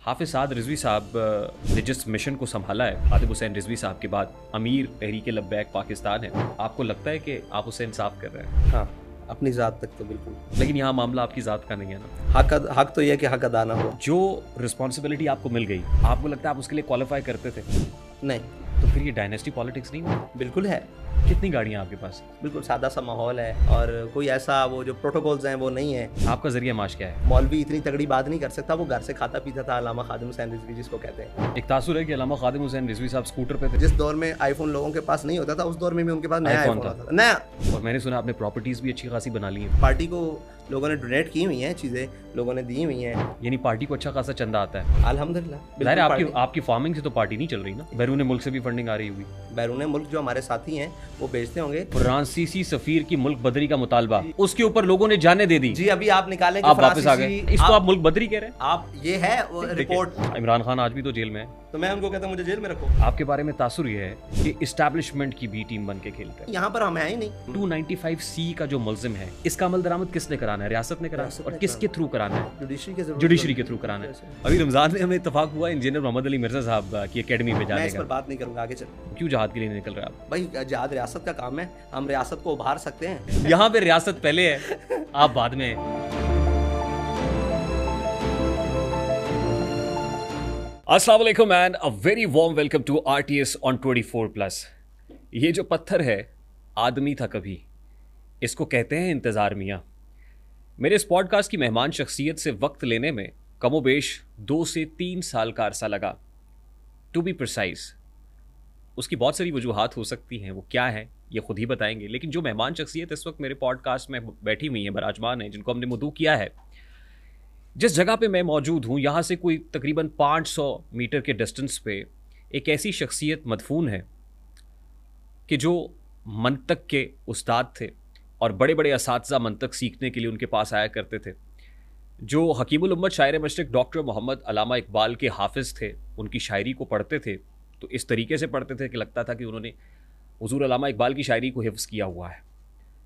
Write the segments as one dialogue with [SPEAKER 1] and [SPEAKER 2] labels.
[SPEAKER 1] हाफिज साद रिजवी साहब ने जिस मिशन को संभाला है आतिफ हुसैन रिजवी साहब के बाद, अमीर तहरीक लब्बैक पाकिस्तान है, आपको लगता है कि आप उसे इंसाफ कर रहे हैं?
[SPEAKER 2] हाँ, अपनी ज़ात तक तो बिल्कुल।
[SPEAKER 1] लेकिन यहाँ मामला आपकी ज़ात का नहीं है ना।
[SPEAKER 2] हक तो यह कि हक अदा ना हो।
[SPEAKER 1] जो रिस्पॉन्सिबिलिटी आपको मिल गई, आपको लगता है आप उसके लिए क्वालिफाई करते थे?
[SPEAKER 2] नहीं।
[SPEAKER 1] तो फिर ये डायनेस्टी पॉलिटिक्स नहीं हुआ?
[SPEAKER 2] बिल्कुल है।
[SPEAKER 1] कितनी गाड़ियाँ आपके पास?
[SPEAKER 2] बिल्कुल सादा सा माहौल है और कोई ऐसा वो जो प्रोटोकॉल्स हैं वो नहीं है।
[SPEAKER 1] आपका जरिया माश क्या है?
[SPEAKER 2] मौलवी इतनी तगड़ी बात नहीं कर सकता, वो घर से खाता पीता था। अल्लामा खादिम हुसैन रिजवी जिसको कहते हैं,
[SPEAKER 1] एक तासुर है कि अल्लामा खादिम हुसैन रिजवी साहब स्कूटर पे थे।
[SPEAKER 2] जिस दौर में आईफोन लोगों के पास नहीं होता था, उस दौर में भी उनके पास नया आईफोन था, नया।
[SPEAKER 1] और मैंने सुना आपने प्रॉपर्टीज भी अच्छी खासी बना ली हैं।
[SPEAKER 2] पार्टी को लोगों ने डोनेट की हुई हैं, चीज़ें लोगों ने दी हुई हैं।
[SPEAKER 1] यानी पार्टी को अच्छा खासा चंदा आता है?
[SPEAKER 2] अल्हम्दुलिल्लाह।
[SPEAKER 1] ज़ाहिर है आपकी फार्मिंग से तो पार्टी नहीं चल रही ना, बैरून मुल्क से भी फंडिंग आ रही होगी।
[SPEAKER 2] बैरून मुल्क जो हमारे साथी हैं वो बेचते होंगे।
[SPEAKER 1] फ्रांसीसी सफीर की मुल्क बदरी का मुतालबा, उसके ऊपर लोगों ने जाने दे दी।
[SPEAKER 2] जी, अभी आप निकालेंगे,
[SPEAKER 1] आप वापस आ गए, इसको आप मुल्क बदरी कह रहे हैं?
[SPEAKER 2] आप ये है रिपोर्ट।
[SPEAKER 1] इमरान खान आज भी तो जेल में है,
[SPEAKER 2] तो मैं उनको कहता हूं मुझे जेल में रखो।
[SPEAKER 1] आपके बारे में तासुर ये है कि इस्टेब्लिशमेंट की बी टीम बन के खेलते हैं।
[SPEAKER 2] यहाँ पर हम है ही नहीं।
[SPEAKER 1] 295C का जो मुल्जिम है, इसका अमल दरामद किसने कराना है? रियासत ने कराना है। और किसके थ्रू कराना है? जुडिशरी के थ्रू कराना है। अभी रमजान में हमें इत्तेफाक हुआ इंजीनियर मोहम्मद अली मिर्जा साहब की एकेडमी में जाने का।
[SPEAKER 2] मैं इस पर बात नहीं करूंगा, आगे चल।
[SPEAKER 1] क्यों जहाद के लिए निकल रहे आप?
[SPEAKER 2] भाई जहाद रियासत का काम है, हम रियासत को उभार सकते हैं।
[SPEAKER 1] यहाँ पे रियासत पहले है, आप बाद में। अस्सलाम वालेकुम and a very warm welcome to RTS on 24+। ये जो पत्थर है, आदमी था कभी, इसको कहते हैं इंतज़ार मियाँ। मेरे इस पॉडकास्ट की मेहमान शख्सियत से वक्त लेने में कमोबेश 2 से 3 साल का अरसा लगा। टू बी प्रिसाइज, उसकी बहुत सारी वजूहात हो सकती हैं, वो क्या है ये खुद ही बताएंगे। लेकिन जो मेहमान शख्सियत इस वक्त मेरे पॉडकास्ट में बैठी हुई है, बराजमान है, जिनको हमने मदऊ किया है, जिस जगह पे मैं मौजूद हूँ, यहाँ से कोई तकरीबन 500 मीटर के डिस्टेंस पे एक ऐसी शख्सियत मदफून है कि जो मंतक के उस्ताद थे और बड़े बड़े असातिज़ा मंतक सीखने के लिए उनके पास आया करते थे। जो हकीमुल उम्मत शायर मशरिक़ डॉक्टर मोहम्मद अल्लामा इकबाल के हाफिज़ थे, उनकी शायरी को पढ़ते थे तो इस तरीके से पढ़ते थे कि लगता था कि उन्होंने हुज़ूर अल्लामा इकबाल की शायरी को हिफ्ज़ किया हुआ है।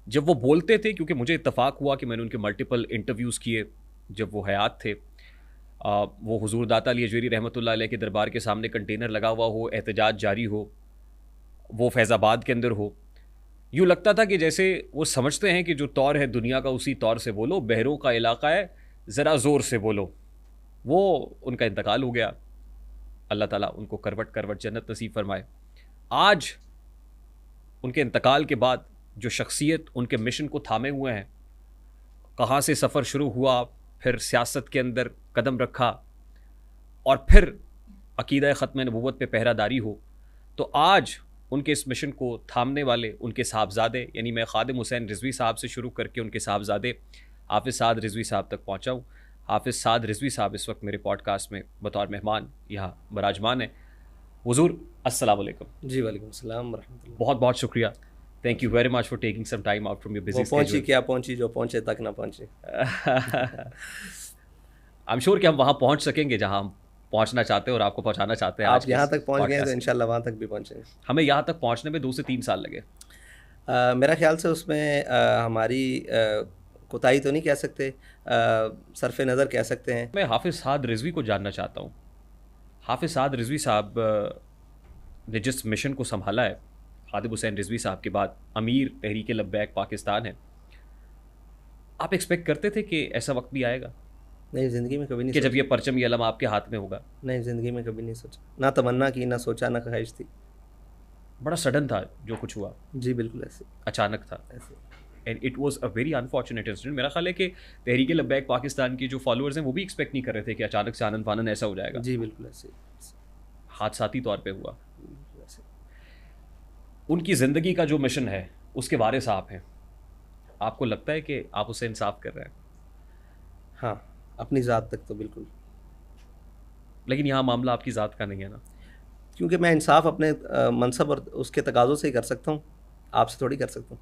[SPEAKER 1] जब वो बोलते थे, क्योंकि मुझे इत्तफ़ाक़ हुआ कि मैंने उनके मल्टीपल इंटरव्यूज़ किए जब वो हयात थे, वो हुज़ूर दाता अली अजवेरी रहमतुल्लाह अलैह के दरबार के सामने कंटेनर लगा हुआ हो, एहतजाज जारी हो, वो फैज़ाबाद के अंदर हो, यूँ लगता था कि जैसे वो समझते हैं कि जो तौर है दुनिया का उसी तौर से बोलो, बहरों का इलाका है ज़रा ज़ोर से बोलो। वो उनका इंतकाल हो गया, अल्लाह ताला उनको करवट करवट जन्नत नसीब फरमाए। आज उनके इंतकाल के बाद जो शख्सियत उनके मिशन को थामे हुए हैं, कहाँ से सफ़र शुरू हुआ, फिर सियासत के अंदर कदम रखा और फिर अकीदा ख़त्म नबूवत पे पहरादारी हो, तो आज उनके इस मिशन को थामने वाले उनके साहबजादे, यानी मैं खादिम हुसैन रिजवी साहब से शुरू करके उनके साहबजादे हाफिज साद रिजवी साहब तक पहुँचा हूँ। हाफिज साद रिजवी साहब इस वक्त मेरे पॉडकास्ट में बतौर मेहमान यहाँ बराजमान है। हुजूर अस्सलाम वालेकुम। जी
[SPEAKER 2] वालेकुम सलाम व रहमतुल्लाह।
[SPEAKER 1] बहुत बहुत शुक्रिया, thank you very much for taking some time out from your busy
[SPEAKER 2] schedule. पहुंची क्या पहुंची, जो पहुंचे तक ना पहुंचे।
[SPEAKER 1] आई एम श्योर कि हम वहाँ पहुँच सकेंगे जहाँ हम पहुँचना चाहते हैं और आपको पहुँचाना चाहते हैं।
[SPEAKER 2] आप यहाँ तक पहुँच गए तो इंशाल्लाह वहाँ तक भी पहुँचेंगे।
[SPEAKER 1] हमें यहाँ तक पहुँचने में 2 से 3 साल लगे।
[SPEAKER 2] मेरा ख्याल से उसमें हमारी कोताही तो नहीं कह सकते, सरफ नज़र कह सकते हैं।
[SPEAKER 1] मैं हाफिज साद रिजवी को जानना चाहता हूँ। हाफिज साद रिजवी साहब ने जिस मिशन को संभाला है खादिम हुसैन रिजवी साहब के बाद, अमीर तहरीक लब्बैक पाकिस्तान है, आप एक्सपेक्ट करते थे कि ऐसा वक्त भी आएगा?
[SPEAKER 2] नहीं, ज़िंदगी में कभी नहीं
[SPEAKER 1] कि जब ये परचम ये अलम आपके हाथ में होगा?
[SPEAKER 2] नहीं, ज़िंदगी में कभी नहीं सोचा, ना तमन्ना की, ना सोचा, ना ख्वाहिश थी।
[SPEAKER 1] बड़ा सडन था जो कुछ हुआ।
[SPEAKER 2] जी बिल्कुल ऐसे,
[SPEAKER 1] अचानक था
[SPEAKER 2] ऐसे।
[SPEAKER 1] And it was a very unfortunate incident. मेरा ख्याल है कि तहरीक लब्बैक पाकिस्तान के जो फॉलोअर्स हैं वो भी एक्सपेक्ट नहीं कर रहे थे कि अचानक से आनन फानन ऐसा हो जाएगा।
[SPEAKER 2] जी बिल्कुल ऐसे,
[SPEAKER 1] हादसाती तौर पे हुआ। उनकी ज़िंदगी का जो मिशन है उसके वारिस आप हैं, आपको लगता है कि आप उसे इंसाफ कर रहे हैं?
[SPEAKER 2] हाँ, अपनी ज़ात तक तो बिल्कुल।
[SPEAKER 1] लेकिन यहाँ मामला आपकी ज़ात का नहीं है ना,
[SPEAKER 2] क्योंकि मैं इंसाफ अपने मनसब और उसके तकाज़ों से ही कर सकता हूँ, आपसे थोड़ी कर सकता हूँ।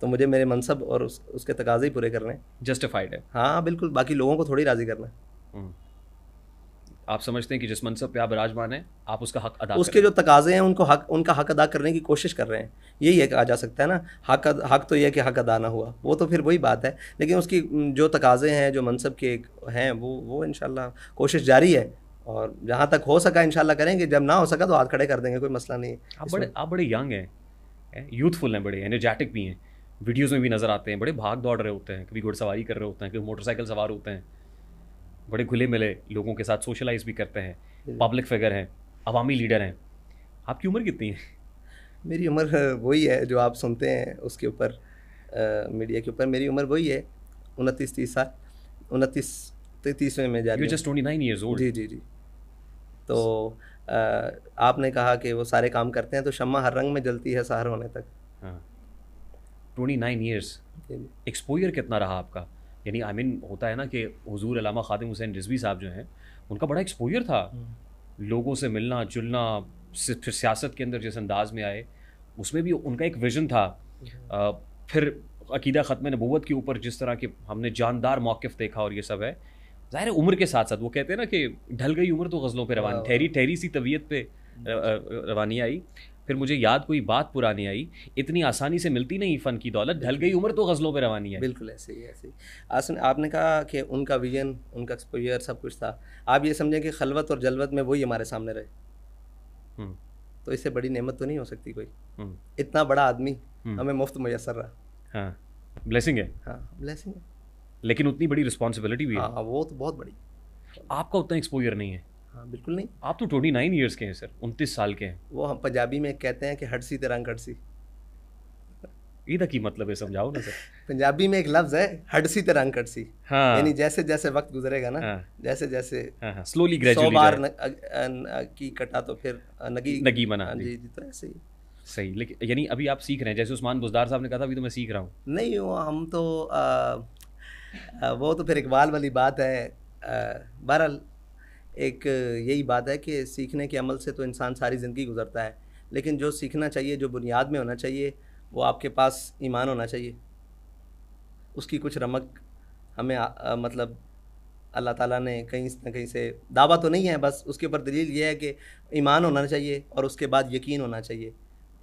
[SPEAKER 2] तो मुझे मेरे मनसब और उसके तकाज़े ही पूरे करने हैं।
[SPEAKER 1] जस्टिफाइड है।
[SPEAKER 2] हाँ बिल्कुल, बाकी लोगों को थोड़ी राज़ी करना है।
[SPEAKER 1] आप समझते हैं कि जिस मनसब पे आप विराजमान हैं आप उसका हक अदा
[SPEAKER 2] उसके जो तकाज़े हैं उनका हक अदा करने की कोशिश कर रहे हैं, यही है कहा जा सकता है ना। हक तो यह कि हक अदा ना हुआ, वो तो फिर वही बात है। लेकिन उसकी जो तकाज़े हैं, जो मनसब के हैं, वो इंशाल्लाह कोशिश जारी है और जहाँ तक हो सका इंशाल्लाह करेंगे, जब ना हो सका तो हाथ खड़े कर देंगे, कोई मसला नहीं है इसमें।
[SPEAKER 1] आप बड़े यंग हैं, यूथफुल हैं, बड़े एनर्जेटिक भी हैं, वीडियोस में भी नज़र आते हैं, बड़े भाग दौड़ रहे होते हैं, कभी घुड़सवारी कर रहे होते हैं, कभी मोटरसाइकिल सवार होते हैं, बड़े खुले मिले लोगों के साथ सोशलाइज भी करते हैं, पब्लिक फिगर हैं, अवामी लीडर हैं। आपकी उम्र कितनी है?
[SPEAKER 2] मेरी उम्र वही है जो आप सुनते हैं उसके ऊपर, मीडिया के ऊपर। मेरी उम्र वही है 29-30 साल, 29-30 में जा रही
[SPEAKER 1] यू
[SPEAKER 2] हूँ।
[SPEAKER 1] Just 29 years old.
[SPEAKER 2] जी जी जी। तो आपने कहा कि वो सारे काम करते हैं, तो शम्मा हर रंग में जलती है सहर होने तक।
[SPEAKER 1] हाँ, 29 ईयर्स।
[SPEAKER 2] जी जी।
[SPEAKER 1] एक्सपोजर कितना रहा आपका? यानी आई मीन होता है ना कि हुजूर अल्लामा खादिम हुसैन रिजवी साहब जो हैं उनका बड़ा एक्सपोजर था, लोगों से मिलना जुलना, फिर सियासत के अंदर जिस अंदाज में आए उसमें भी उनका एक विजन था। फिर अकीदा ख़त्म नबूवत के ऊपर जिस तरह के हमने जानदार मौक़िफ़ देखा और ये सब है, ज़ाहिर है उम्र के साथ साथ वो कहते हैं ना कि ढल गई उम्र तो गज़लों पे रवानी, ठहरी ठहरी सी तबीयत पे रवानी आई। फिर मुझे याद कोई बात पुरानी आई, इतनी आसानी से मिलती नहीं फ़न की दौलत, ढल गई उम्र तो गज़लों पे रवानी है।
[SPEAKER 2] बिल्कुल ऐसे ही ऐसे ही। आपने कहा कि उनका विजन, उनका एक्सपोजर सब कुछ था। आप ये समझें कि खलवत और जलवत में वही हमारे सामने रहे,
[SPEAKER 1] हम्म,
[SPEAKER 2] तो इससे बड़ी नेमत तो नहीं हो सकती कोई।
[SPEAKER 1] हम्म,
[SPEAKER 2] इतना बड़ा आदमी हमें मुफ्त मुयसर रहा।
[SPEAKER 1] हाँ, ब्लेसिंग है,
[SPEAKER 2] हाँ ब्लेसिंग है।
[SPEAKER 1] लेकिन उतनी बड़ी रिस्पॉन्सिबिलिटी भी है।
[SPEAKER 2] हाँ वो तो बहुत बड़ी।
[SPEAKER 1] आपका उतना एक्सपोजर नहीं है।
[SPEAKER 2] हाँ बिल्कुल नहीं।
[SPEAKER 1] आप तो 29 ईयर्स के हैं सर, 29 साल के हैं।
[SPEAKER 2] वो हम पंजाबी में कहते हैं कि हटसी ते रंग हटसी।
[SPEAKER 1] ईदा की मतलब है, समझाओ ना सर।
[SPEAKER 2] पंजाबी में एक लफ्ज़ है हटसी ते रंग हटसी,
[SPEAKER 1] हाँ,
[SPEAKER 2] यानी जैसे जैसे वक्त गुजरेगा ना,
[SPEAKER 1] हाँ,
[SPEAKER 2] जैसे जैसे
[SPEAKER 1] हाँ, हाँ, स्लोली
[SPEAKER 2] 100
[SPEAKER 1] ग्रेजुअली
[SPEAKER 2] बार
[SPEAKER 1] जाए।
[SPEAKER 2] की कटा तो फिर नगी
[SPEAKER 1] नगी बना
[SPEAKER 2] हाँ,
[SPEAKER 1] दी।
[SPEAKER 2] जी जी, तो ऐसे ही।
[SPEAKER 1] सही, लेकिन यानी अभी आप सीख रहे हैं, जैसे उस्मान बुज़दार साहब ने कहा था अभी तो मैं सीख रहा हूँ।
[SPEAKER 2] नहीं वो हम तो वो तो फिर इकबाल वाली बात है। बहरहाल एक यही बात है कि सीखने के अमल से तो इंसान सारी ज़िंदगी गुजरता है, लेकिन जो सीखना चाहिए, जो बुनियाद में होना चाहिए, वो आपके पास ईमान होना चाहिए। उसकी कुछ रमक हमें मतलब अल्लाह ताला ने कहीं न कहीं से, दावा तो नहीं है, बस उसके ऊपर दलील ये है कि ईमान होना चाहिए और उसके बाद यकीन होना चाहिए।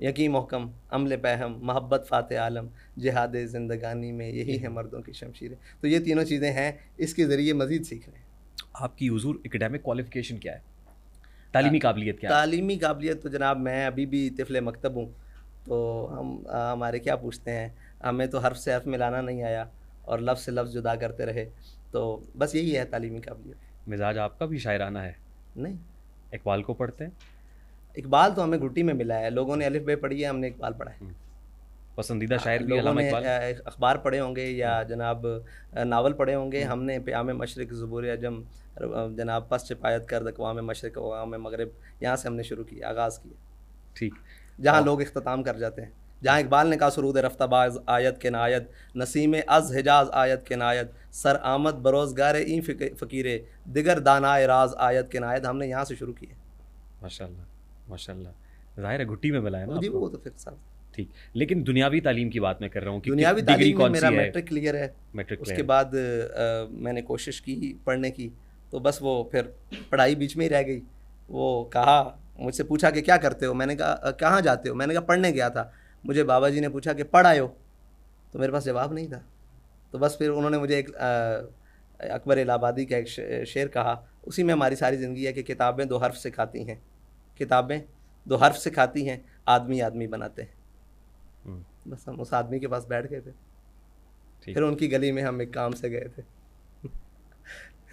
[SPEAKER 2] यकीन महकम, अमल पहम, मोहब्बत फ़ाते आलम, जिहाद ज़िंदगानी में यही है मर्दों की शमशीरें। तो ये तीनों चीज़ें हैं, इसके ज़रिए मज़ीद सीख रहे हैं।
[SPEAKER 1] आपकी हुजूर एकेडमिक क्वालिफिकेशन क्या है? तालीमी काबिलियत क्या है?
[SPEAKER 2] तालीमी काबिलियत तो जनाब मैं अभी भी तिफ़ले मकतब हूँ, तो हम हमारे क्या पूछते हैं, हमें तो हर्फ से हर्फ मिलाना नहीं आया और लफ्ज़ से लफ्ज़ जुदा करते रहे, तो बस यही है तालीमी काबिलियत।
[SPEAKER 1] मिजाज आपका भी शायराना है।
[SPEAKER 2] नहीं,
[SPEAKER 1] इकबाल को पढ़ते हैं?
[SPEAKER 2] इकबाल तो हमें घुट्टी में मिला है, लोगों ने अलिफ बे पढ़ी है, हमने इकबाल पढ़ा है।
[SPEAKER 1] पसंदीदा शायर भी
[SPEAKER 2] लोगों
[SPEAKER 1] अल्लामा
[SPEAKER 2] ने
[SPEAKER 1] इकबाल?
[SPEAKER 2] अखबार पढ़े होंगे या जनाब नावल पढ़े होंगे, हमने प्याम मशरक़ ज़ुबूर अजम, जनाब पस चिपायत कर अक़वाम मशरक़ अक़वाम मग़रिब, यहाँ से हमने शुरू किया, आगाज़ किया।
[SPEAKER 1] ठीक।
[SPEAKER 2] जहाँ लोग इख्तिताम कर जाते हैं, जहाँ इकबाल ने कहा सुरूद रफ्ताबाज आयत के नायत, नसीम अज़ हिजाज आयत के नायत, सर आमद बरोज़गार ई फ़कीरे, दिगर दानाए राज आयत के नायत, हमने यहाँ से शुरू किया।
[SPEAKER 1] माशाल्लाह, माशाल्लाह। ज़ाहिर है घुट्टी में मिला है ना
[SPEAKER 2] जी
[SPEAKER 1] आपको?
[SPEAKER 2] वो तो फिर साहब,
[SPEAKER 1] ठीक, लेकिन दुनियावी तालीम की बात मैं कर रहा हूँ कि
[SPEAKER 2] दुनियावी
[SPEAKER 1] डिग्री
[SPEAKER 2] तालीम में
[SPEAKER 1] कौन
[SPEAKER 2] मेरा
[SPEAKER 1] सी है?
[SPEAKER 2] मैट्रिक क्लियर है।
[SPEAKER 1] मैट्रिक
[SPEAKER 2] उसके
[SPEAKER 1] क्लियर।
[SPEAKER 2] बाद मैंने कोशिश की पढ़ने की, तो बस वो फिर पढ़ाई बीच में ही रह गई। वो कहा, मुझसे पूछा कि क्या करते हो, मैंने कहा कहाँ जाते हो, मैंने कहा पढ़ने गया था। मुझे बाबा जी ने पूछा कि पढ़ आयो, तो मेरे पास जवाब नहीं था। तो बस फिर उन्होंने मुझे एक अकबर इलाहाबादी का एक शेर कहा, उसी में हमारी सारी ज़िंदगी है कि किताबें दो हर्फ सिखाती हैं, किताबें दो हर्फ सिखाती हैं, आदमी आदमी बनाते हैं। बस हम उस आदमी के पास बैठ गए थे, फिर उनकी गली में हम एक काम से गए थे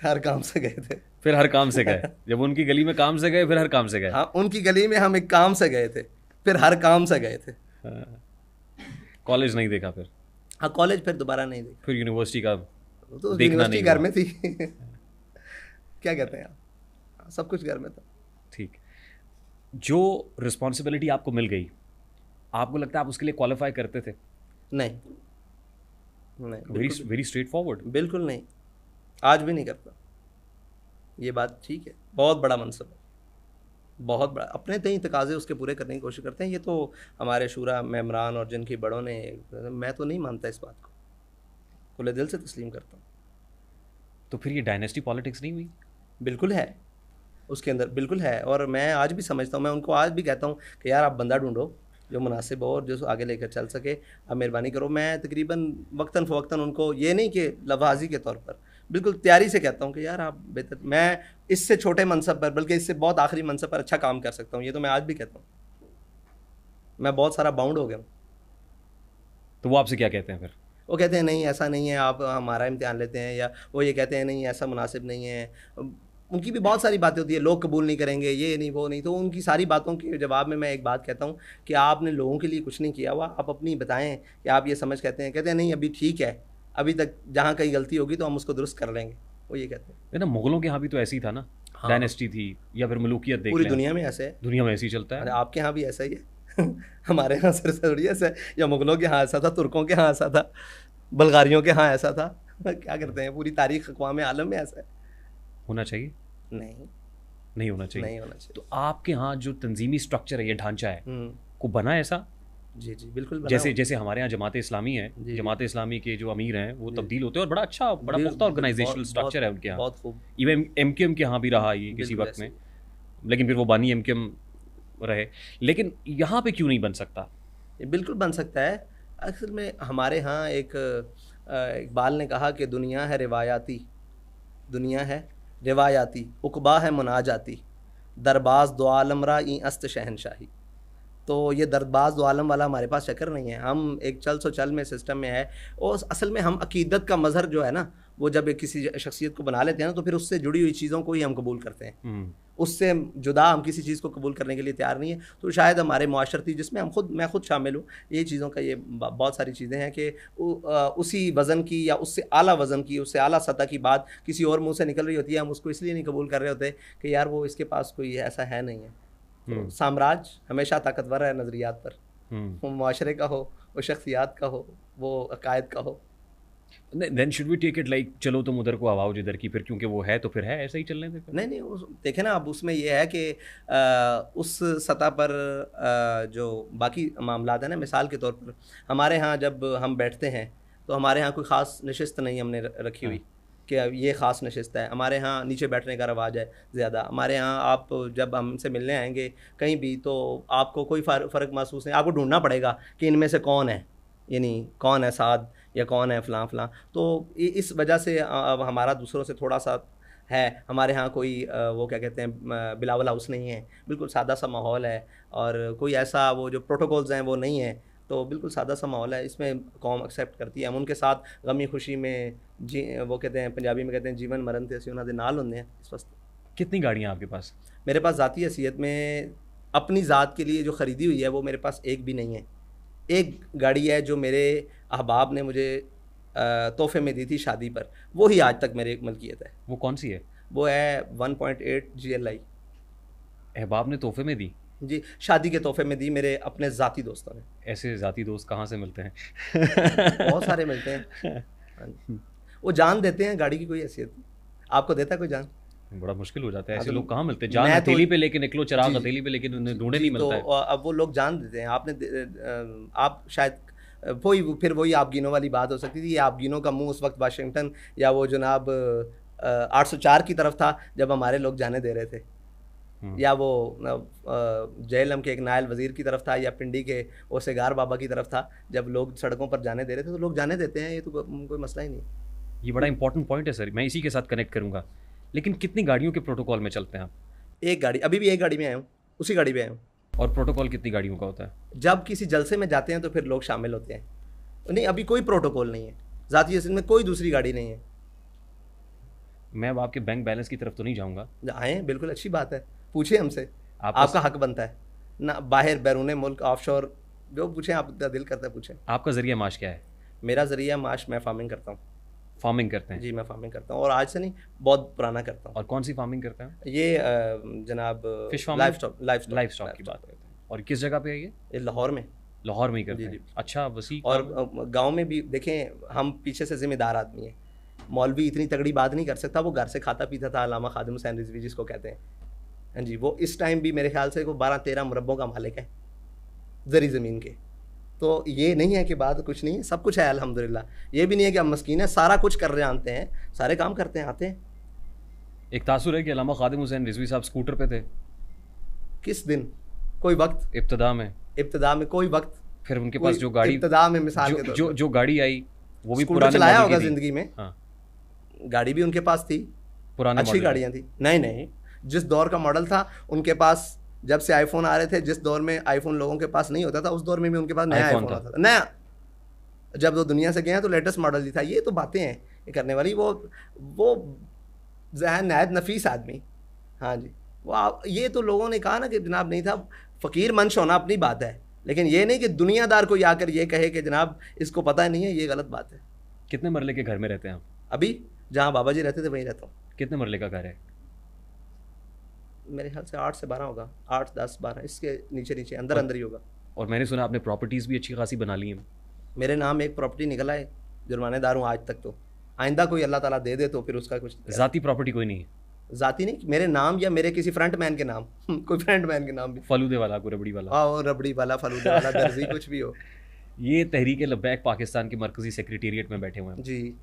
[SPEAKER 2] हर काम से गए थे।
[SPEAKER 1] फिर हर काम से गए? जब उनकी गली में काम से गए फिर हर काम से गए?
[SPEAKER 2] हाँ, उनकी गली में हम एक काम से गए थे, फिर हर काम से गए थे।
[SPEAKER 1] कॉलेज नहीं देखा फिर?
[SPEAKER 2] हाँ कॉलेज फिर दोबारा नहीं देखा।
[SPEAKER 1] फिर यूनिवर्सिटी का
[SPEAKER 2] तो
[SPEAKER 1] देखना
[SPEAKER 2] यूनिवर्सिटी
[SPEAKER 1] नहीं
[SPEAKER 2] घर
[SPEAKER 1] हुआ।
[SPEAKER 2] में थी क्या कहते हैं आप, सब कुछ घर में था।
[SPEAKER 1] ठीक। जो रिस्पॉन्सिबिलिटी आपको मिल गई, आपको लगता है आप उसके लिए क्वालिफाई करते थे?
[SPEAKER 2] नहीं नहीं,
[SPEAKER 1] वेरी स्ट्रेट फॉरवर्ड।
[SPEAKER 2] बिल्कुल नहीं, आज भी नहीं करता। ये बात ठीक है, बहुत बड़ा मनसब है, बहुत बड़ा, अपने तय तकाजे उसके पूरे करने की कोशिश करते हैं। ये तो हमारे शूरा मेम्बरान और जिनकी बड़ों ने, मैं तो नहीं मानता इस बात को, खुले दिल से तस्लीम करता हूँ।
[SPEAKER 1] तो फिर ये डायनेस्टी पॉलिटिक्स नहीं हुई?
[SPEAKER 2] बिल्कुल है उसके अंदर, बिल्कुल है। और मैं आज भी समझता हूँ, मैं उनको आज भी कहता हूँ कि यार आप बंदा ढूंढो जो मुनासिब हो और जो आगे लेकर चल सके, आप मेहरबानी करो। मैं तकरीबन वक्तन फ़वक्तन उनको, ये नहीं कि लवाजी के तौर पर, बिल्कुल तैयारी से कहता हूँ कि यार आप बेहतर, मैं इससे छोटे मनसब पर, बल्कि इससे बहुत आखिरी मनसब पर अच्छा काम कर सकता हूँ। ये तो मैं आज भी कहता हूँ, मैं बहुत सारा बाउंड हो गया हूँ।
[SPEAKER 1] तो वो आपसे क्या कहते हैं फिर?
[SPEAKER 2] वो कहते हैं नहीं ऐसा नहीं है, आप हमारा इम्तिहान लेते हैं, या वो ये कहते हैं नहीं ऐसा मुनासिब नहीं है। उनकी भी बहुत सारी बातें होती है, लोग कबूल नहीं करेंगे, ये नहीं वो नहीं। तो उनकी सारी बातों के जवाब में मैं एक बात कहता हूँ कि आपने लोगों के लिए कुछ नहीं किया हुआ, आप अपनी बताएं कि आप ये समझ कहते हैं नहीं अभी ठीक है, अभी तक जहाँ कहीं गलती होगी तो हम उसको दुरुस्त कर लेंगे, वो ये कहते हैं।
[SPEAKER 1] ना मुगलों के यहाँ भी तो ऐसी था ना,
[SPEAKER 2] हाँ।
[SPEAKER 1] डायनेस्टी थी या फिर मलूकियत देख
[SPEAKER 2] पूरी
[SPEAKER 1] लें,
[SPEAKER 2] दुनिया में ऐसे है।
[SPEAKER 1] दुनिया में ऐसे ही चलता
[SPEAKER 2] अरे
[SPEAKER 1] है।
[SPEAKER 2] आपके यहाँ भी ऐसा ही है हमारे यहाँ सिर्फ थोड़ी ऐसा है, या मुगलों के यहाँ ऐसा था, तुर्कों के यहाँ ऐसा था, बल्गारियों के यहाँ ऐसा था क्या करते हैं, पूरी तारीख अक़वाम आलम में ऐसा है।
[SPEAKER 1] होना चाहिए?
[SPEAKER 2] नहीं,
[SPEAKER 1] नहीं होना चाहिए।
[SPEAKER 2] नहीं होना चाहिए।
[SPEAKER 1] तो आपके यहाँ जो तंजीमी स्ट्रक्चर है, ये ढांचा है, को बना ऐसा?
[SPEAKER 2] जी जी बिल्कुल बना
[SPEAKER 1] जैसे
[SPEAKER 2] हुआ।
[SPEAKER 1] जैसे हमारे यहाँ जमात इस्लामी है,
[SPEAKER 2] जी, जी।
[SPEAKER 1] जमात इस्लामी के जो अमीर हैं वो
[SPEAKER 2] जी।
[SPEAKER 1] तब्दील होते हैं और बड़ा अच्छा, बड़ा
[SPEAKER 2] जी,
[SPEAKER 1] पुख्ता ऑर्गेनाइजेशनल
[SPEAKER 2] बहुत-
[SPEAKER 1] स्ट्रक्चर है उनके यहाँ।
[SPEAKER 2] बहुत खूब।
[SPEAKER 1] इवन एमकेएम के यहाँ भी रहा ये किसी
[SPEAKER 2] बिल्कुल
[SPEAKER 1] वक्त में,
[SPEAKER 2] ऐसे
[SPEAKER 1] लेकिन फिर वो बानी एमकेएम रहे। लेकिन यहाँ पे क्यों नहीं बन सकता?
[SPEAKER 2] ये बिल्कुल बन सकता है। असल में हमारे यहाँ एक इकबाल ने कहा कि दुनिया है रिवायाती, दुनिया है रिवायाती, उकबा है मुनाजाती, दरबाज दो आलम रा ई अस्त शहनशाही। तो ये दरबाज दो आलम वाला हमारे पास चक्कर नहीं है, हम एक चल सो चल में सिस्टम में है। और असल में हम अकीदत का मज़हर जो है ना, वो जब एक किसी शख्सियत को बना लेते हैं ना, तो फिर उससे जुड़ी हुई चीज़ों को ही हम कबूल करते हैं, उससे जुदा हम किसी चीज़ को कबूल करने के लिए तैयार नहीं है। तो शायद हमारे मुआशरती, जिसमें मैं खुद शामिल हूँ, ये चीज़ों का ये बहुत सारी चीज़ें हैं कि उसी वज़न की या उससे आला वज़न की, उससे आला सतह की बात किसी और मुंह से निकल रही होती है, हम उसको इसलिए नहीं कबूल कर रहे होते कि यार वो इसके पास कोई ऐसा है नहीं है। तो साम्राज्य हमेशा ताकतवर है नज़रियात पर, वो मुआशरे का हो, वो शख्सियात का हो, वो अकायद का हो।
[SPEAKER 1] Then should we take it like चलो तुम उधर को आवाओ जिधर की, फिर क्योंकि वो है तो फिर है, ऐसा ही चलने दे।
[SPEAKER 2] नहीं नहीं, देखे ना, अब उसमें ये है कि उस सतह पर जो बाकी मामलात हैं ना, मिसाल के तौर पर हमारे यहाँ जब हम बैठते हैं तो हमारे यहाँ कोई ख़ास नशिस्त नहीं हमने रखी हुई कि ये ख़ास नशिस्त है। हमारे यहाँ नीचे बैठने का रवाज है ज़्यादा। हमारे यहाँ आप जब हमसे मिलने आएंगे कहीं भी, तो आपको कोई फ़र्क महसूस नहीं, आपको ढूंढना पड़ेगा कि इनमें से कौन है, यानी कौन है साद या कौन है फ़लाँ फ़लाँ। तो इस वजह से अब हमारा दूसरों से थोड़ा सा है। हमारे यहाँ कोई वो क्या कहते हैं बिलावल हाउस नहीं है, बिल्कुल सादा सा माहौल है, और कोई ऐसा वो जो प्रोटोकॉल्स हैं वो नहीं है। तो बिल्कुल सादा सा माहौल है, इसमें कौम एक्सेप्ट करती है। हम उनके साथ गमी खुशी में वो कहते हैं, पंजाबी में कहते हैं जीवन मरण ते असीं उन्हां दे नाल हुंदे हैं। इस वक्त
[SPEAKER 1] कितनी गाड़ियाँ आपके पास?
[SPEAKER 2] मेरे पास ज़ाती हैसियत में अपनी ज़ात के लिए जो ख़रीदी हुई है वो मेरे पास एक भी नहीं है। एक गाड़ी है जो मेरे अहबाब ने मुझे तोहफे में दी थी शादी पर, वो ही आज तक मेरी मलकियत है।
[SPEAKER 1] वो कौन सी है?
[SPEAKER 2] वो है 1.8 GLI।
[SPEAKER 1] अहबाब ने तोहफे में दी?
[SPEAKER 2] जी, शादी के तोहफे में दी मेरे अपने ज़ाती दोस्तों ने।
[SPEAKER 1] ऐसे ज़ाती दोस्त कहाँ से मिलते हैं?
[SPEAKER 2] बहुत सारे मिलते हैं। वो जान देते हैं, गाड़ी की कोई हैसियत नहीं। आपको देता है कोई जान?
[SPEAKER 1] बड़ा मुश्किल हो जाता है, ऐसे
[SPEAKER 2] तो
[SPEAKER 1] लोग कहाँ मिलते हैं? जान
[SPEAKER 2] मैं
[SPEAKER 1] हथेली
[SPEAKER 2] तो
[SPEAKER 1] पे लेके निकलो, चिराग
[SPEAKER 2] जी,
[SPEAKER 1] हथेली पे लेके ढूंढे नहीं
[SPEAKER 2] तो
[SPEAKER 1] मिलता है।
[SPEAKER 2] अब वो लोग जान देते हैं। आप शायद वही आप गिनो वाली बात हो सकती थी। आप गिनो का मुंह उस वक्त वाशिंगटन या वो जनाब 804 की तरफ था जब हमारे लोग जाने दे रहे थे, या वो जेलम के एक नायल वज़ीर की तरफ था, या पिंडी के ओसेगार बाबा की तरफ था जब लोग सड़कों पर जाने दे रहे थे। तो लोग जाने देते हैं, ये तो कोई मसला ही नहीं।
[SPEAKER 1] ये बड़ा इंपॉर्टेंट पॉइंट है सर, मैं इसी के साथ कनेक्ट करूँगा। लेकिन कितनी गाड़ियों के प्रोटोकॉल में चलते हैं आप?
[SPEAKER 2] एक गाड़ी, अभी भी एक गाड़ी में आया हूँ, उसी गाड़ी में आया हूँ।
[SPEAKER 1] और प्रोटोकॉल कितनी गाड़ियों का होता है?
[SPEAKER 2] जब किसी जलसे में जाते हैं तो फिर लोग शामिल होते हैं। नहीं, अभी कोई प्रोटोकॉल नहीं है, ज़ाती हैसियत में कोई दूसरी गाड़ी नहीं है।
[SPEAKER 1] मैं अब आपके बैंक बैलेंस की तरफ तो नहीं जाऊँगा।
[SPEAKER 2] आए, बिल्कुल अच्छी बात है, पूछे हमसे,
[SPEAKER 1] आपका
[SPEAKER 2] आपका हक बनता है ना। बाहर बैरून मुल्क ऑफशोर जो पूछें, आपका दिल करता है पूछें।
[SPEAKER 1] आपका ज़रिया माश क्या है?
[SPEAKER 2] मेरा ज़रिया माश, मैं फार्मिंग करता हूँ।
[SPEAKER 1] फार्मिंग करते हैं?
[SPEAKER 2] जी, मैं फार्मिंग करता हूँ, और आज से नहीं, बहुत पुराना करता हूँ।
[SPEAKER 1] और कौन सी फार्मिंग करते हैं?
[SPEAKER 2] ये जनाब
[SPEAKER 1] फिश
[SPEAKER 2] लाइफ
[SPEAKER 1] लाइफ स्टॉक की बात करते हैं। और किस जगह पे है ये?
[SPEAKER 2] लाहौर में।
[SPEAKER 1] लाहौर में ही करते
[SPEAKER 2] जी,
[SPEAKER 1] हैं?
[SPEAKER 2] जी।
[SPEAKER 1] अच्छा, वसी।
[SPEAKER 2] और गांव में भी देखें, हम पीछे से जिम्मेदार आदमी हैं। मौलवी इतनी तगड़ी बात नहीं कर सकता, वो घर से खाता पीता था, अल्लामा खादिम हुसैन रिजवी जिसको कहते हैं। हाँ जी, वो इस टाइम भी मेरे ख्याल से वो 12-13 मुरब्बों का मालिक है ज़री ज़मीन के। तो ये नहीं है कि बात कुछ नहीं है, सब कुछ है अल्हम्दुलिल्लाह। ये भी नहीं है कि हम मस्कीन हैं, सारा कुछ कर रहे जानते हैं, सारे काम करते हैं, आते हैं।
[SPEAKER 1] एक तासुर है कि अल्लामा खादिम हुसैन रिजवी साहब स्कूटर पे थे।
[SPEAKER 2] किस दिन? कोई वक्त
[SPEAKER 1] इब्तिदा में
[SPEAKER 2] कोई वक्त,
[SPEAKER 1] फिर उनके पास जो गाड़ी,
[SPEAKER 2] इब्तिदा में मिसाल के तौर
[SPEAKER 1] जो गाड़ी आई वो भी
[SPEAKER 2] स्कूटर
[SPEAKER 1] पुराने
[SPEAKER 2] चलाया
[SPEAKER 1] मॉडल
[SPEAKER 2] होगा
[SPEAKER 1] की थी।
[SPEAKER 2] ज़िंदगी में।
[SPEAKER 1] हाँ,
[SPEAKER 2] गाड़ी भी उनके पास थी,
[SPEAKER 1] पुराने
[SPEAKER 2] अच्छी
[SPEAKER 1] मॉडल
[SPEAKER 2] गाड़ियाँ थी। नहीं नहीं, जिस दौर का मॉडल था उनके पास, जब से आईफोन आ रहे थे, जिस दौर में आईफोन लोगों के पास नहीं होता था, उस दौर में भी उनके पास नया
[SPEAKER 1] iPhone
[SPEAKER 2] आईफोन
[SPEAKER 1] था।
[SPEAKER 2] आता था, नया। जब वो दुनिया से गए हैं तो लेटेस्ट मॉडल ही था। ये तो बातें हैं ये करने वाली। वो ज़हन नहायत नफीस आदमी। हाँ जी, ये तो लोगों ने कहा ना कि जनाब नहीं था, फ़कीर मंश होना अपनी बात है, लेकिन ये नहीं कि दुनियादार कोई आकर ये कहे कि जनाब इसको पता नहीं है, ये गलत बात है।
[SPEAKER 1] कितने मरले के घर में रहते हैं आप?
[SPEAKER 2] अभी जहाँ बाबा जी रहते थे वहीं रहता हूँ।
[SPEAKER 1] कितने मरले का घर है?
[SPEAKER 2] मेरे ख्याल से 8 से 12 होगा, 8, 10, 12, इसके नीचे नीचे अंदर अंदर ही होगा।
[SPEAKER 1] और मैंने सुना आपने प्रॉपर्टीज़ भी अच्छी खासी बना ली हैं।
[SPEAKER 2] मेरे नाम एक प्रॉपर्टी निकला है, जुर्मानेदार हूँ आज तक। तो आइंदा कोई अल्लाह ताला दे दे तो फिर उसका कुछ
[SPEAKER 1] ज़ाती प्रॉपर्टी कोई नहीं है?
[SPEAKER 2] ज़ाती नहीं, मेरे नाम या मेरे किसी फ्रंट मैन के नाम कोई फ्रंट मैन के नाम भी,
[SPEAKER 1] फलूदे वाला, कोई रबड़ी वाला?
[SPEAKER 2] हाँ, रबड़ी वाला, फलूदे वाला, दर्जी, कुछ भी हो।
[SPEAKER 1] ये तहरीक लब्बैक पाकिस्तान के मरकज़ी सेक्रेटेरिएट में बैठे हुए हैं।
[SPEAKER 2] जी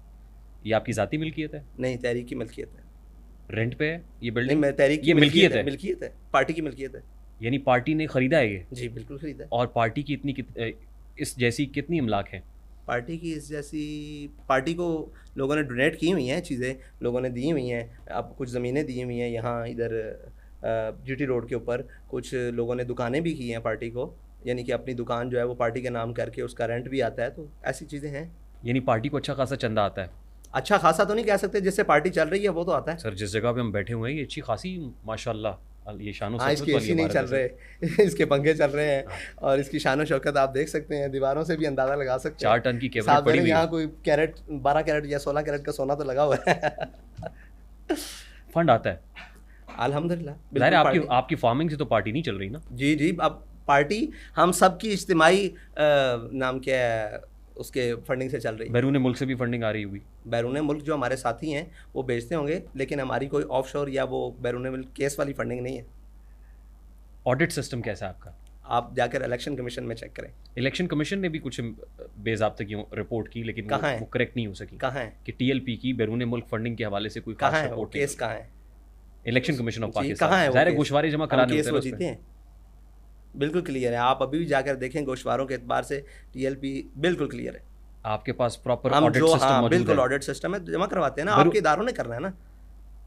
[SPEAKER 1] ये आपकी ज़ाती मिल्कियत है?
[SPEAKER 2] नहीं, तहरीक की मिल्कियत है।
[SPEAKER 1] रेंट पे है ये
[SPEAKER 2] नहीं,
[SPEAKER 1] बिल्डिंग?
[SPEAKER 2] मैं तहरीक की
[SPEAKER 1] ये मिल्कियत है?
[SPEAKER 2] मिल्कियत है, पार्टी की मिल्कियत है।
[SPEAKER 1] यानी पार्टी ने ख़रीदा है ये?
[SPEAKER 2] जी बिल्कुल खरीदा है।
[SPEAKER 1] और पार्टी की इस जैसी कितनी इमलाक है?
[SPEAKER 2] पार्टी की इस जैसी, पार्टी को लोगों ने डोनेट की हुई हैं चीज़ें, लोगों ने दी हुई हैं। अब कुछ ज़मीनें दी हुई हैं यहाँ इधर जीटी रोड के ऊपर, कुछ लोगों ने दुकानें भी की हैं पार्टी को, यानी कि अपनी दुकान जो है वो पार्टी के नाम करके उसका रेंट भी आता है। तो ऐसी चीज़ें हैं।
[SPEAKER 1] यानी पार्टी को अच्छा खासा चंदा आता है?
[SPEAKER 2] अच्छा खासा तो नहीं कह सकते, जिससे पार्टी चल रही है वो तो आता है।
[SPEAKER 1] सर जिस जगह पे हम बैठे हुए हैं ये अच्छी खासी माशाल्लाह, ये शानो
[SPEAKER 2] हाँ, इसकी एसी नहीं चल रहे इसके पंखे चल रहे हैं, और इसकी शान शौकत आप देख सकते हैं, दीवारों से भी अंदाज़ा लगा सकते हैं।
[SPEAKER 1] 4 टन की कैबिनेट पड़ी हुई है।
[SPEAKER 2] यहाँ कोई कैरेट, 12 कैरेट या 16 कैरेट का सोना तो लगा हुआ है।
[SPEAKER 1] फंड आता है
[SPEAKER 2] अल्हम्दुलिल्लाह।
[SPEAKER 1] ज़ाहिर है, आपकी फार्मिंग से तो पार्टी नहीं चल रही ना?
[SPEAKER 2] जी जी, अब पार्टी हम सब की इज्तिमाई नाम क्या है उसके फंडिंग से चल रही है।
[SPEAKER 1] बैरून मुल्क से भी फंडिंग आ रही होगी?
[SPEAKER 2] बैरून मुल्क जो हमारे साथी हैं वो बेचते होंगे, लेकिन हमारी कोई ऑफशोर या वो बैरून मुल्क केस वाली फंडिंग नहीं है।
[SPEAKER 1] ऑडिट सिस्टम कैसा है आपका?
[SPEAKER 2] आप जाकर इलेक्शन कमीशन में चेक करें।
[SPEAKER 1] इलेक्शन कमीशन ने भी कुछ बेज़ाब्ते की रिपोर्ट की, लेकिन वो करेक्ट नहीं हो सकी।
[SPEAKER 2] कहाँ है
[SPEAKER 1] कि टीएलपी की बैरून मुल्क फंडिंग के हवाले से कोई
[SPEAKER 2] कहाँ है
[SPEAKER 1] रिपोर्ट?
[SPEAKER 2] केस कहाँ है?
[SPEAKER 1] इलेक्शन कमीशन ऑफ
[SPEAKER 2] कहाँ है
[SPEAKER 1] पाकिस्तान ज़ाहिर है गोशवारे जमा कराने
[SPEAKER 2] केस वो जीते हैं, बिल्कुल क्लियर है। आप अभी भी जाकर देखें गोशवारों के एतबार से टीएलपी बिल्कुल क्लियर है।
[SPEAKER 1] आपके पास प्रॉपर
[SPEAKER 2] हम
[SPEAKER 1] ऑडिट
[SPEAKER 2] जो
[SPEAKER 1] सिस्टम
[SPEAKER 2] हाँ
[SPEAKER 1] मौजूद
[SPEAKER 2] बिल्कुल
[SPEAKER 1] है?
[SPEAKER 2] ऑडिट सिस्टम है, जमा करवाते हैं ना, आपके इदारों ने करना है ना।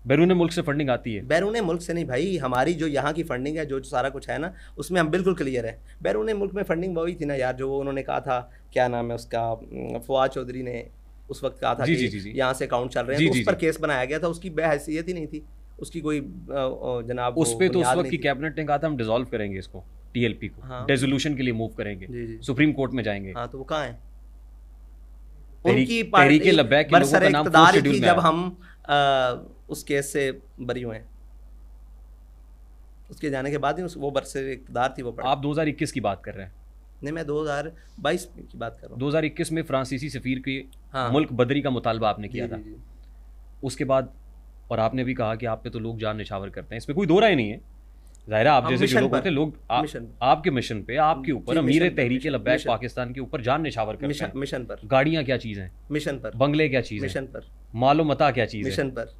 [SPEAKER 1] बैरून मुल्क से फंडिंग आती है?
[SPEAKER 2] बैरून मुल्क से नहीं भाई, हमारी जो यहाँ की फंडिंग है, जो सारा कुछ है ना, उसमें हम बिल्कुल क्लियर है। बैरून मुल्क में फंडिंग वही थी ना यार, जो उन्होंने कहा था, क्या नाम है उसका, फवाद चौधरी ने उस वक्त कहा था कि यहाँ से अकाउंट चल रहे हैं, तो उस पर केस बनाया गया था। उसकी बेहैसियत ही नहीं थी, उसकी कोई जनाब
[SPEAKER 1] उस पर तो उस वक्त की कैबिनेट ने कहा था हम डिसॉल्व करेंगे इसको, टीएलपी को,
[SPEAKER 2] हाँ,
[SPEAKER 1] रेजोल्यूशन के लिए मूव करेंगे, सुप्रीम कोर्ट में जाएंगे।
[SPEAKER 2] हाँ, तो वो कहाँ है?
[SPEAKER 1] उनकी पार्टी लब्बैक के लोगों का नाम फोर्थ शेड्यूल में
[SPEAKER 2] जब हम उस केस से बरी हुए, उसके जाने के बाद ही वो बरसर इक़्तिदार थी वो।
[SPEAKER 1] आप 2021 की बात कर रहे हैं?
[SPEAKER 2] नहीं, मैं 2022 की बात कर रहा हूँ।
[SPEAKER 1] 2021 में फ्रांसीसी सफ़ीर के मुल्क बदरी का मुतालबा आपने किया था। उसके बाद और आपने भी कहा कि आप पे तो लोग जान निछावर करते हैं, इस पर कोई दो राय नहीं है। ज़ाहिर है आप जैसे जो लोग होते हैं, लोग आपके मिशन पे, आपके ऊपर, अमीर तहरीक लब्बैक पाकिस्तान के ऊपर जान निछावर करते हैं।
[SPEAKER 2] मिशन पर
[SPEAKER 1] गाड़ियाँ क्या चीज़ हैं,
[SPEAKER 2] मिशन पर
[SPEAKER 1] बंगले क्या चीज़ है,
[SPEAKER 2] मिशन पर
[SPEAKER 1] मालो मता क्या चीज़ है,
[SPEAKER 2] मिशन पर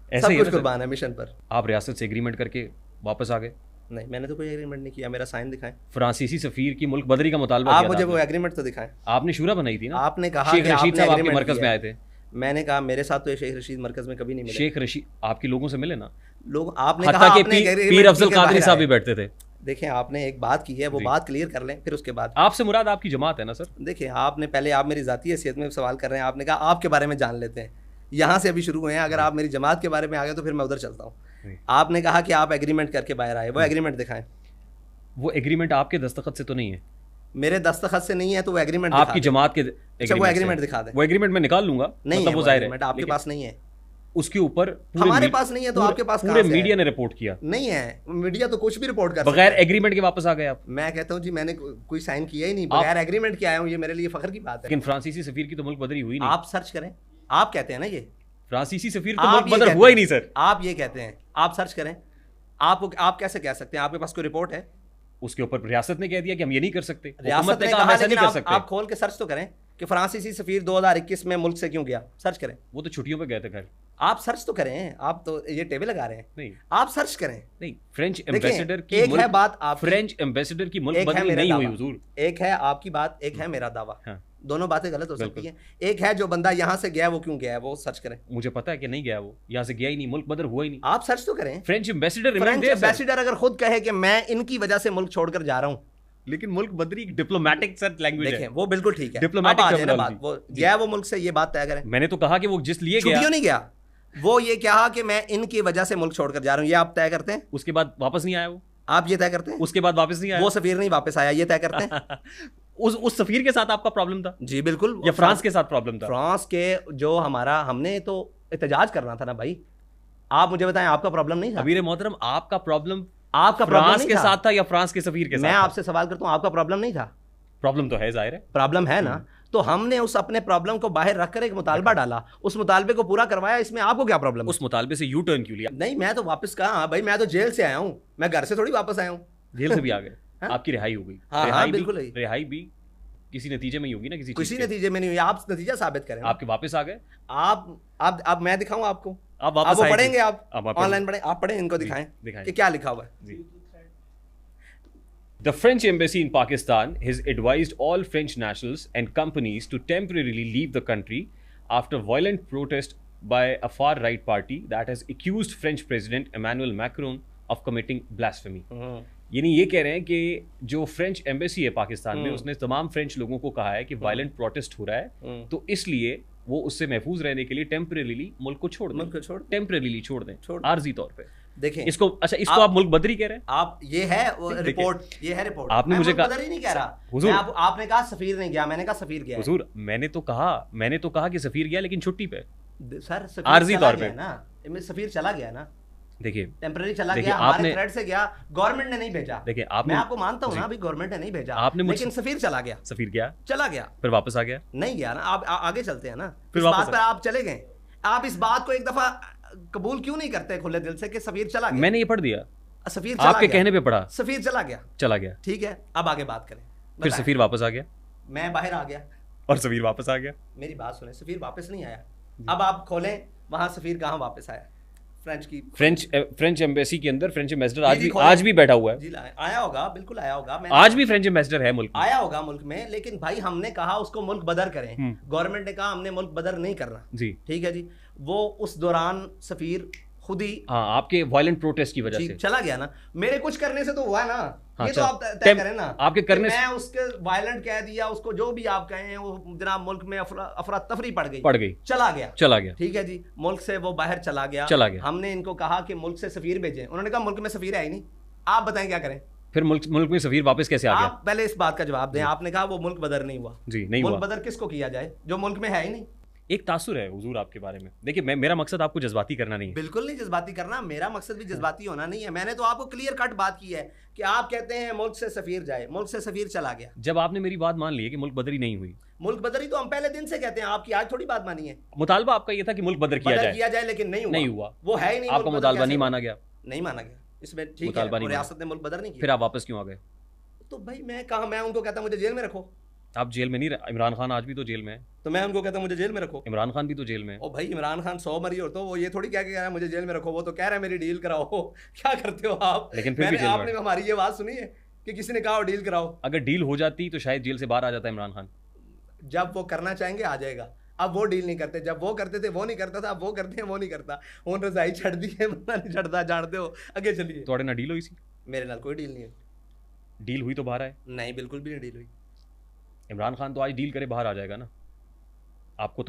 [SPEAKER 1] ऐसे
[SPEAKER 2] सब कुछ कुर्बान है मिशन पर।
[SPEAKER 1] आप रियासत से एग्रीमेंट करके वापस आ गए?
[SPEAKER 2] नहीं, मैंने तो कोई एग्रीमेंट नहीं किया, मेरा साइन दिखाएं।
[SPEAKER 1] फ्रांसीसी सफ़ीर की मुल्क बदरी का मुतालबा
[SPEAKER 2] आप मुझे वो एग्रीमेंट तो दिखाएं।
[SPEAKER 1] आपने शूरा बनाई थी ना?
[SPEAKER 2] आपने कहा
[SPEAKER 1] शेख रशीद साहब आपके मरकज में आए थे।
[SPEAKER 2] मैंने कहा मेरे साथ तो ये शेख रशीद मरकज में कभी नहीं मिले।
[SPEAKER 1] शेख रशीद आपके लोगों से मिले ना
[SPEAKER 2] लोग? आपने कहा आपने
[SPEAKER 1] पीर अफजल कादरी साहब भी बैठते थे।
[SPEAKER 2] देखें, आपने एक बात की है, वो बात क्लियर कर लें, फिर उसके बाद।
[SPEAKER 1] आपसे मुराद आपकी जमात है ना सर?
[SPEAKER 2] देखिए, आपने पहले, आप मेरी ज़ाती हैसियत में सवाल कर रहे हैं, आपने कहा आपके बारे में जान लेते हैं, यहाँ से अभी शुरू हुए हैं। अगर आप मेरी जमात के बारे में आ गए तो फिर मैं उधर चलता हूँ। आपने कहा कि आप एग्रीमेंट करके बाहर आए, वो एग्रीमेंट दिखाएं।
[SPEAKER 1] वो एग्रीमेंट आपके दस्तखत से तो नहीं है?
[SPEAKER 2] मेरे दस्तखत से नहीं है तो वो एग्रीमेंट
[SPEAKER 1] आपकी जमात के
[SPEAKER 2] वो एग्रीमेंट दिखा दे।
[SPEAKER 1] वो एग्रीमेंट मैं निकाल लूंगा,
[SPEAKER 2] नहीं
[SPEAKER 1] मतलब वो जाहिर है
[SPEAKER 2] आपके पास नहीं है।
[SPEAKER 1] उसके ऊपर
[SPEAKER 2] हमारे पास नहीं है तो आपके पास
[SPEAKER 1] पूरे मीडिया ने रिपोर्ट किया।
[SPEAKER 2] नहीं है, मीडिया तो कुछ भी रिपोर्ट कर
[SPEAKER 1] बगैर एग्रीमेंट के वापस आ गए आप।
[SPEAKER 2] मैं कहता हूँ जी, मैंने कोई साइन किया ही नहीं, बगैर एग्रीमेंट के आया हूँ, ये मेरे लिए फख्र की बात है।
[SPEAKER 1] लेकिन फ्रांसीसी सफीर की तो मुल्क बदरी हुई नहीं।
[SPEAKER 2] आप सर्च करें, आप कहते हैं ना ये
[SPEAKER 1] फ्रांसीसी सफीर तो मुल्क बदर हुआ ही नहीं सर।
[SPEAKER 2] आप ये कहते हैं, आप सर्च करें। आप कैसे कह सकते हैं? आपके पास कोई रिपोर्ट है?
[SPEAKER 1] उसके ऊपर रियासत ने कह दिया कि हम ये नहीं कर सकते,
[SPEAKER 2] रियासत ने कहा ऐसा नहीं कर सकते। आप खोल के सर्च तो करें कि फ्रांसीसी सफीर 2021 में मुल्क से क्यों गया, सर्च करें।
[SPEAKER 1] वो तो छुट्टियों पे गए थे। खैर
[SPEAKER 2] आप सर्च तो करें, आप तो ये टेबल लगा रहे हैं।
[SPEAKER 1] नहीं,
[SPEAKER 2] आप सर्च करें।
[SPEAKER 1] नहीं, फ्रेंच एम्बेसडर की
[SPEAKER 2] एक है बात, आप
[SPEAKER 1] फ्रेंच एम्बेसडर की मुल्क बदली नहीं हुई हुजूर।
[SPEAKER 2] एक है आपकी बात, एक है मेरा दावा। दोनों बातें गलत हो सकती
[SPEAKER 1] बिल्कुल।
[SPEAKER 2] हैं। एक है जो बंदा यहाँ से गया, वो क्यों गया है, वो सर्च करें।
[SPEAKER 1] मुझे पता है कि नहीं गया, वो यहाँ से गया ही नहीं, मुल्क बदर हुआ ही नहीं।
[SPEAKER 2] आप सर्च तो करें।
[SPEAKER 1] फ्रेंच एम्बेसडर
[SPEAKER 2] फ्रेंच एम्बेसडर अगर खुद कहे कि मैं इनकी वजह से मुल्क छोड़कर जा रहा हूँ,
[SPEAKER 1] लेकिन मुल्क बदरी एक डिप्लोमेटिक सर लैंग्वेज
[SPEAKER 2] देखें
[SPEAKER 1] है।
[SPEAKER 2] वो बिल्कुल ठीक है।
[SPEAKER 1] Diplomatic
[SPEAKER 2] अब आ जाए ना
[SPEAKER 1] terminology।
[SPEAKER 2] बात, वो गया वो मुल्क से, ये बात तय करें।
[SPEAKER 1] मैंने तो कहा कि वो जिस लिए गया,
[SPEAKER 2] छुट्टियों नहीं गया, वो ये कहा कि मैं इनकी वजह से मुल्क छोड़कर जा रहा हूँ, ये आप तय करते हैं।
[SPEAKER 1] उसके बाद वापस नहीं आया वो,
[SPEAKER 2] आप ये तय करते हैं।
[SPEAKER 1] उसके बाद वापस नहीं आया
[SPEAKER 2] वो सफीर नहीं वापस आया, ये तय करते हैं।
[SPEAKER 1] उस सफीर के साथ आपका प्रॉब्लम था
[SPEAKER 2] जी बिल्कुल।
[SPEAKER 1] या फ्रांस के साथ प्रॉब्लम था?
[SPEAKER 2] फ्रांस के जो हमारा, हमने तो एहतजाज करना था ना भाई। आप मुझे बताएं, आपका प्रॉब्लम नहीं था?
[SPEAKER 1] अमीर मोहतरम, आपका प्रॉब्लम
[SPEAKER 2] आपका प्रॉब्लम
[SPEAKER 1] फ्रांस
[SPEAKER 2] नहीं
[SPEAKER 1] के
[SPEAKER 2] था?
[SPEAKER 1] साथ था या फ्रांस के सफीर के साथ?
[SPEAKER 2] मैं आपसे सवाल करता हूं, आपका प्रॉब्लम नहीं था?
[SPEAKER 1] प्रॉब्लम तो है, जाहिर है
[SPEAKER 2] प्रॉब्लम है ना। तो हमने उस अपने प्रॉब्लम को बाहर रखकर एक मुतालबा डाला, उस मुतालबे को पूरा करवाया, इसमें आपको क्या प्रॉब्लम है?
[SPEAKER 1] उस मुतालबे से यू टर्न क्यों लिया?
[SPEAKER 2] नहीं, मैं तो वापस कहा भाई, मैं तो जेल से आया हूं, मैं घर से थोड़ी वापस आया हूं।
[SPEAKER 1] जेल से भी आ गए
[SPEAKER 2] हाँ?
[SPEAKER 1] आपकी रिहाई हो गई।
[SPEAKER 2] हाँ,
[SPEAKER 1] रिहाई
[SPEAKER 2] बिल्कुल
[SPEAKER 1] भी,
[SPEAKER 2] है।
[SPEAKER 1] रिहाई भी किसी नतीजे में ही होगी ना, किसी चीज
[SPEAKER 2] किसी
[SPEAKER 1] के।
[SPEAKER 2] नतीजे में नहीं हुई, आप नतीजा साबित करें।
[SPEAKER 1] आपके वापस आ गए,
[SPEAKER 2] आप अब मैं दिखाऊं आपको?
[SPEAKER 1] आप
[SPEAKER 2] आप
[SPEAKER 1] वापस
[SPEAKER 2] वो
[SPEAKER 1] आए थे।
[SPEAKER 2] पढ़ेंगे, आप
[SPEAKER 1] अब आप
[SPEAKER 2] ऑनलाइन पढ़ें, आप पढ़ें, इनको दिखाएं
[SPEAKER 1] दिखाएं।
[SPEAKER 2] कि क्या लिखा हुआ है।
[SPEAKER 1] जी। The French embassy in Pakistan has advised all French nationals and companies to temporarily leave the country after violent protest by a far-right party that has accused French President Emmanuel Macron of committing blasphemy. यानी ये कह रहे हैं कि जो French embassy है पाकिस्तान में, उसने तमाम फ्रेंच लोगों को कहा है कि वायलेंट प्रोटेस्ट हो रहा है, तो इसलिए वो उससे महफूज रहने के लिए टेम्परेरीली मुल्क को छोड़ दें।
[SPEAKER 2] मुल्क को छोड़,
[SPEAKER 1] टेम्परेरीली छोड़ दें,
[SPEAKER 2] छोड़।
[SPEAKER 1] आर्जी तौर पे।
[SPEAKER 2] देखें
[SPEAKER 1] इसको, अच्छा इसको आप मुल्क बदरी कह रहे हैं?
[SPEAKER 2] आप, ये है रिपोर्ट, ये है रिपोर्ट।
[SPEAKER 1] आपने
[SPEAKER 2] मैं
[SPEAKER 1] मुझे
[SPEAKER 2] मुल्क बदर ही नहीं कह रहा।
[SPEAKER 1] हुजूर,
[SPEAKER 2] आपने कहा सफीर नहीं गया, मैंने कहा सफीर गया।
[SPEAKER 1] हुजूर, मैंने तो कहा कि सफीर गया, लेकिन छुट्टी पे,
[SPEAKER 2] सर सफीर
[SPEAKER 1] आर्जी
[SPEAKER 2] चला
[SPEAKER 1] तौर
[SPEAKER 2] गया
[SPEAKER 1] पे
[SPEAKER 2] ना, सफीर चला गया ना,
[SPEAKER 1] देखिए
[SPEAKER 2] टेम्पररी चला
[SPEAKER 1] देखिए,
[SPEAKER 2] गया, हमारे
[SPEAKER 1] आपने
[SPEAKER 2] थ्रेड से गया, गवर्नमेंट ने नहीं भेजा।
[SPEAKER 1] देखिए
[SPEAKER 2] मैं
[SPEAKER 1] आपने,
[SPEAKER 2] आपको मानता हूँ ना, अभी गवर्नमेंट ने नहीं भेजा,
[SPEAKER 1] आपने
[SPEAKER 2] लेकिन सफीर चला गया,
[SPEAKER 1] सफीर गया,
[SPEAKER 2] चला गया,
[SPEAKER 1] फिर वापस आ गया,
[SPEAKER 2] नहीं गया ना। आप आगे चलते हैं ना,
[SPEAKER 1] फिर
[SPEAKER 2] इस
[SPEAKER 1] वापस
[SPEAKER 2] बात पर आप चले गए। आप इस बात को एक दफा कबूल क्यों नहीं करते खुले दिल से कि सफीर चला गया?
[SPEAKER 1] मैंने ये पढ़ दिया,
[SPEAKER 2] सफीर चला
[SPEAKER 1] आपके
[SPEAKER 2] गया,
[SPEAKER 1] कहने पे पढ़ा,
[SPEAKER 2] सफीर चला गया,
[SPEAKER 1] चला गया,
[SPEAKER 2] ठीक है। अब आगे बात करें।
[SPEAKER 1] फिर
[SPEAKER 2] बताएं।
[SPEAKER 1] सफीर वापस आ गया,
[SPEAKER 2] मैं बाहर आ गया
[SPEAKER 1] और सफीर वापस आ गया।
[SPEAKER 2] मेरी बात सुने, सफीर वापस नहीं आया। अब आप खोलें वहां सफीर कहाँ वापस आया?
[SPEAKER 1] फ्रेंच एम्बेसी के अंदर फ्रेंच एम्बेसडर
[SPEAKER 2] जी,
[SPEAKER 1] आज भी बैठा हुआ है।
[SPEAKER 2] जी आया होगा, बिल्कुल आया होगा।
[SPEAKER 1] आज भी फ्रेंच एम्बेसडर है मुल्क में,
[SPEAKER 2] आया होगा मुल्क में, लेकिन भाई हमने कहा उसको मुल्क बदर करें, गवर्नमेंट ने कहा हमने मुल्क बदर नहीं करना।
[SPEAKER 1] जी
[SPEAKER 2] ठीक है जी। वो उस दौरान सफीर खुद ही,
[SPEAKER 1] हाँ, आपके वायलेंट प्रोटेस्ट की वजह से
[SPEAKER 2] चला गया ना। मेरे कुछ करने से तो हुआ है ना।
[SPEAKER 1] हाँ,
[SPEAKER 2] ये तो आप तय करें ना,
[SPEAKER 1] आपके करने
[SPEAKER 2] मैं उसके वायलेंट कह दिया, उसको जो भी आप कहें, वो जनाब मुल्क में अफरा तफरी पड़ गई, चला गया। ठीक है जी, मुल्क से वो बाहर चला गया। हमने इनको कहा कि मुल्क से सफीर भेजें, उन्होंने कहा मुल्क में सफीर है ही नहीं। आप बताएं क्या करें?
[SPEAKER 1] फिर मुल्क में सफीर वापस कैसे आ गया?
[SPEAKER 2] आप पहले इस बात का जवाब दें। आपने कहा वो मुल्क बदर नहीं हुआ।
[SPEAKER 1] जी, नहीं
[SPEAKER 2] मुल्क
[SPEAKER 1] हुआ।
[SPEAKER 2] बदर किसको किया जाए जो मुल्क में है ही नहीं?
[SPEAKER 1] एक तासुर है हुजूर आपके बारे में। देखिए, मेरा मकसद आपको जज्बाती करना नहीं है।
[SPEAKER 2] बिल्कुल नहीं जज्बाती करना, मेरा मकसद भी जज्बाती होना नहीं है। मैंने तो आपको क्लियर कट बात की है कि आप कहते हैं मुल्क से सफीर जाए, मुल्क से सफीर चला गया।
[SPEAKER 1] जब आपने मेरी बात मान ली है कि मुल्क बदरी नहीं हुई,
[SPEAKER 2] मुल्क बदरी तो हम पहले दिन से कहते हैं, आपकी आज थोड़ी बात मानी है।
[SPEAKER 1] मुतालबा आपका ये था कि मुल्क बदर किया जाए,
[SPEAKER 2] लेकिन
[SPEAKER 1] नहीं हुआ।
[SPEAKER 2] वो है ही नहीं।
[SPEAKER 1] आपका मुतालबा नहीं माना गया,
[SPEAKER 2] नहीं माना गया इसमें, ठीक है। रियासत ने मुल्क बदर नहीं किया,
[SPEAKER 1] फिर आप वापस क्यों आ गए?
[SPEAKER 2] तो भाई मैं उनको कहता मुझे जेल में रखो।
[SPEAKER 1] आप जेल में नहीं रहे। इमरान खान आज भी तो जेल में है,
[SPEAKER 2] तो मैं उनको कहता मुझे जेल में रखो।
[SPEAKER 1] इमरान खान भी तो जेल में है।
[SPEAKER 2] ओ भाई, इमरान खान 100 मरी हो तो वो ये थोड़ी कह के कह रहा है मुझे जेल में रखो, वो तो कह रहा है मेरी डील कराओ। क्या करते हो आप?
[SPEAKER 1] लेकिन फिर भी
[SPEAKER 2] आपने हमारी ये बात सुनी है कि किसी ने कहा डील कराओ?
[SPEAKER 1] अगर डील हो जाती तो शायद जेल से बाहर आ जाता इमरान खान।
[SPEAKER 2] जब वो करना चाहेंगे आ जाएगा। अब वो डील नहीं करते, जब वो करते थे वो नहीं करता था, अब वो करते हैं वो नहीं करता। उन रजाई छड़ दी है, नहीं छड़ता, जानते हो। आगे चलिए।
[SPEAKER 1] थोड़े ना डील हुई सी?
[SPEAKER 2] मेरे नाल कोई डील नहीं है।
[SPEAKER 1] डील हुई तो बाहर आए?
[SPEAKER 2] नहीं, बिल्कुल भी नहीं डील हुई।
[SPEAKER 1] इमरान खान तो आज डील करे बाहर आ जाएगा ना। आपको